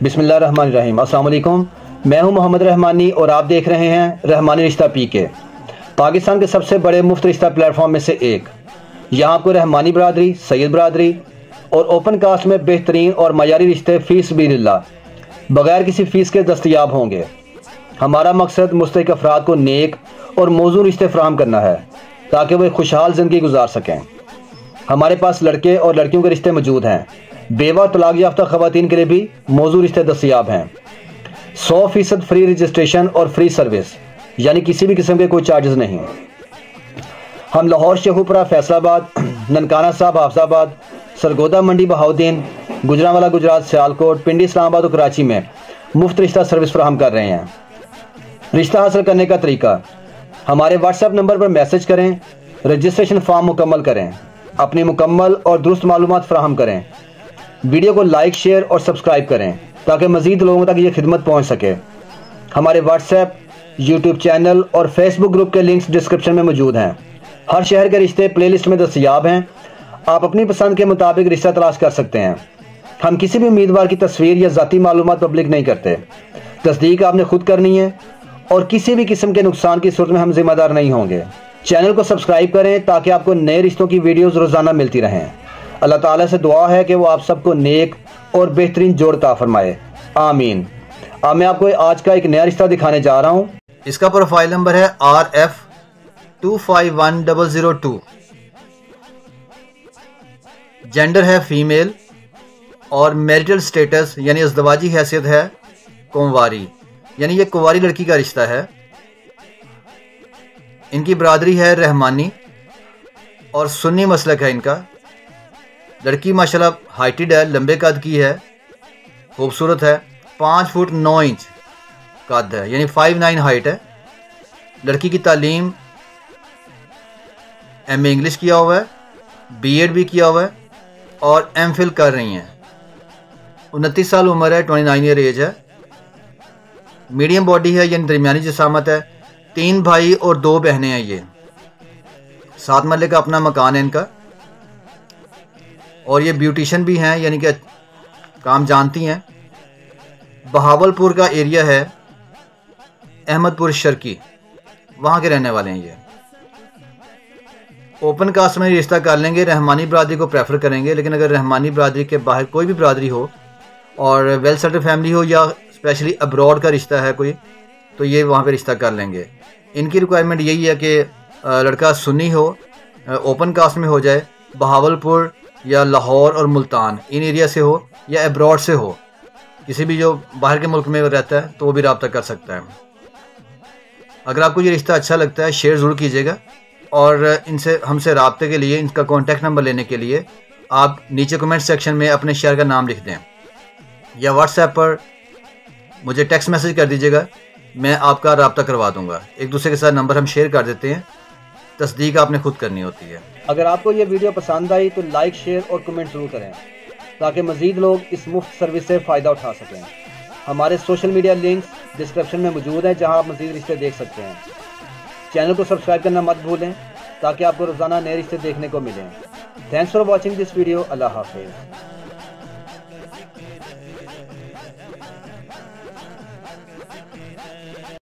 बिस्मिल्लाहिर्रहमानिर्रहीम। अस्सलाम वालेकुम। मैं हूं मोहम्मद रहमानी और आप देख रहे हैं रहमानी रिश्ता पीके, पाकिस्तान के सबसे बड़े मुफ्त रिश्ता प्लेटफॉर्म में से एक। यहां आपको रहमानी बरादरी, सैयद बरादरी और ओपन कास्ट में बेहतरीन और मयारी रिश्ते फ़ीस बिल्लाह बगैर किसी फ़ीस के दस्तयाब होंगे। हमारा मकसद मुस्तहिक अफराद को नेक और मौजूद रिश्ते फराहम करना है ताकि वे खुशहाल ज़िंदगी गुजार सकें। हमारे पास लड़के और लड़कियों के रिश्ते मौजूद हैं। बेवा तलाक याफ्ता ख़वातीन के लिए भी मौजूद रिश्ते दस्तयाब हैं। 100% फ्री रजिस्ट्रेशन और फ्री सर्विस, यानी किसी भी किस्म के कोई चार्जेस नहीं। हम लाहौर, शेखुपुरा, फैसलाबाद, ननकाना साहब, हाफजाबाद, सरगोदा मंडी, बहाउद्दीन, गुजरांवाला गुजरात, सियालकोट, पिंडी, इस्लामाबाद और कराची में मुफ्त रिश्ता सर्विस फराहम कर रहे हैं। रिश्ता हासिल करने का तरीका: हमारे व्हाट्सएप नंबर पर मैसेज करें, रजिस्ट्रेशन फॉर्म मुकम्मल करें, अपनी मुकम्मल और दुरुस्त मालूमात फराहम करें, वीडियो को लाइक, शेयर और सब्सक्राइब करें ताकि मज़ीद लोगों तक ये खिदमत पहुंच सके। हमारे व्हाट्सएप, यूट्यूब चैनल और फेसबुक ग्रुप के लिंक्स डिस्क्रिप्शन में मौजूद हैं। हर शहर के रिश्ते प्लेलिस्ट में दस्तयाब हैं। आप अपनी पसंद के मुताबिक रिश्ता तलाश कर सकते हैं। हम किसी भी उम्मीदवार की तस्वीर या ज़ाती मालूमात पब्लिक नहीं करते। तस्दीक आपने खुद करनी है और किसी भी किस्म के नुकसान की सूरत में हम जिम्मेदार नहीं होंगे। चैनल को सब्सक्राइब करें ताकि आपको नए रिश्तों की वीडियोज़ रोज़ाना मिलती रहें। अल्लाह ताला से दुआ है कि वो आप सबको नेक और बेहतरीन जोड़ अता फरमाए, आमीन। अब मैं आपको आज का एक नया रिश्ता दिखाने जा रहा हूँ। इसका प्रोफाइल नंबर है RF251002। जेंडर है फीमेल और मैरिटल स्टेटस यानी अज़दवाजी हैसियत है कुंवारी, यानी ये कुंवारी लड़की का रिश्ता है। इनकी बरादरी है रहमानी और सुन्नी मसलक है इनका। लड़की माशाल्लाह हाइटेड है, लंबे कद की है, खूबसूरत है। 5 फुट 9 इंच कद है, यानी 5'9" हाइट है। लड़की की तालीम MA इंग्लिश किया हुआ है, BEd भी किया हुआ है और MPhil कर रही हैं। 29 साल उम्र है, 29 ईयर एज है। मीडियम बॉडी है, यानी दरमियानी जिसामत है। 3 भाई और 2 बहनें हैं। ये 7 मरले का अपना मकान है इनका और ये ब्यूटिशन भी हैं, यानी कि काम जानती हैं। बहावलपुर का एरिया है, अहमदपुर शर्की, वहाँ के रहने वाले हैं ये। ओपन कास्ट में रिश्ता कर लेंगे, रहमानी बरादरी को प्रेफर करेंगे। लेकिन अगर रहमानी बरादरी के बाहर कोई भी बरादरी हो और वेल सेटल फैमिली हो या स्पेशली अब्रॉड का रिश्ता है कोई, तो ये वहाँ पे रिश्ता कर लेंगे। इनकी रिक्वायरमेंट यही है कि लड़का सुन्नी हो, ओपन कास्ट में हो जाए, बहावलपुर या लाहौर और मुल्तान इन एरिया से हो या अब्रॉड से हो। किसी भी जो बाहर के मुल्क में रहता है तो वो भी रब्ता कर सकता है। अगर आपको ये रिश्ता अच्छा लगता है शेयर ज़रूर कीजिएगा और इनसे हमसे रब्ते के लिए, इनका कॉन्टैक्ट नंबर लेने के लिए आप नीचे कमेंट सेक्शन में अपने शहर का नाम लिख दें या व्हाट्सएप पर मुझे टेक्स्ट मैसेज कर दीजिएगा, मैं आपका रब्ता करवा दूँगा। एक दूसरे के साथ नंबर हम शेयर कर देते हैं, तस्दीक आपने खुद करनी होती है। अगर आपको ये वीडियो पसंद आई तो लाइक, शेयर और कमेंट ज़रूर करें ताकि मज़ीद लोग इस मुफ्त सर्विस से फ़ायदा उठा सकें। हमारे सोशल मीडिया लिंक्स डिस्क्रिप्शन में मौजूद हैं जहां आप मज़ीद रिश्ते देख सकते हैं। चैनल को सब्सक्राइब करना मत भूलें ताकि आपको रोज़ाना नए रिश्ते देखने को मिलें। Thanks for watching this video. Allah हाफिज़।